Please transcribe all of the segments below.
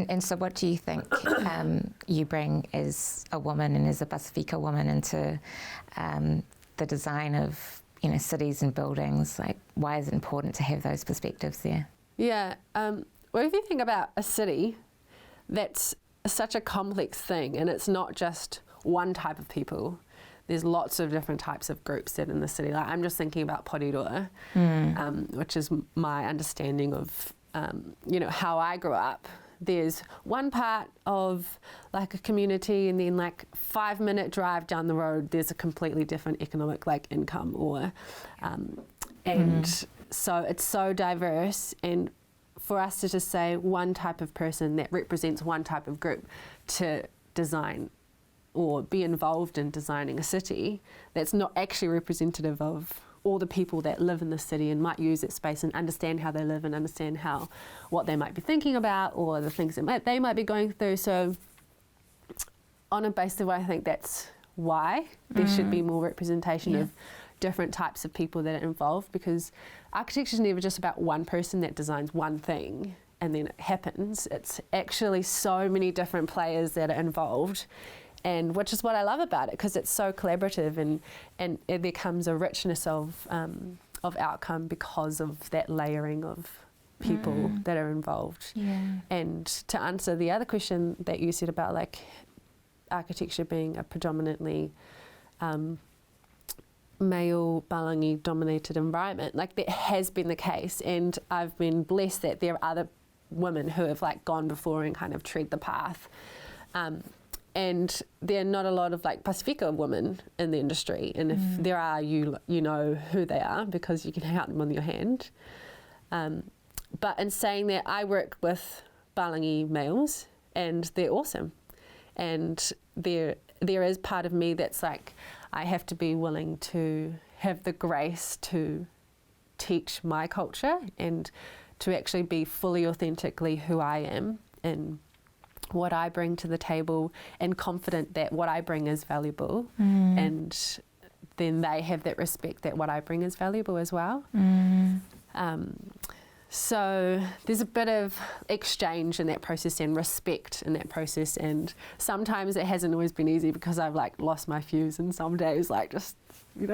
And so what do you think you bring as a woman and as a Pasifika woman into the design of, cities and buildings? Like, why is it important to have those perspectives there? Yeah, well, if you think about a city, that's such a complex thing, and it's not just one type of people. There's lots of different types of groups that in the city. Like, I'm just thinking about Porirua, which is my understanding of, how I grew up. There's one part of like a community, and then like 5-minute drive down the road, there's a completely different economic income, or and so it's so diverse. And for us to just say one type of person that represents one type of group to design or be involved in designing a city, that's not actually representative of all the people that live in the city and might use that space and understand how they live and understand what they might be thinking about or the things that they might be going through. So on a basis of, I think that's why there should be more representation of different types of people that are involved, because architecture is never just about one person that designs one thing and then it happens. It's actually so many different players that are involved, and which is what I love about it, because it's so collaborative, and it becomes a richness of outcome because of that layering of people that are involved. Yeah. And to answer the other question that you said about like architecture being a predominantly male Palangi dominated environment, like that has been the case, and I've been blessed that there are other women who have like gone before and kind of tread the path. And there are not a lot of like Pasifika women in the industry, and if there are, you know who they are because you can count them on your hand. But in saying that, I work with Palangi males, and they're awesome. And there is part of me that's like, I have to be willing to have the grace to teach my culture and to actually be fully authentically who I am and what I bring to the table, and confident that what I bring is valuable, and then they have that respect that what I bring is valuable as well. So there's a bit of exchange in that process and respect in that process, and sometimes it hasn't always been easy because I've like lost my fuse, and some days like just they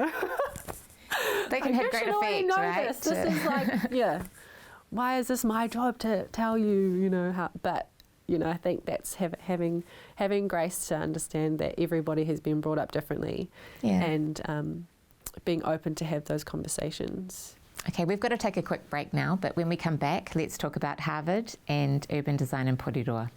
can have great effect, right? This is like why is this my job to tell you how? But I think that's having grace to understand that everybody has been brought up differently, and being open to have those conversations. Okay, we've got to take a quick break now, but when we come back, let's talk about Harvard and urban design in Porirua.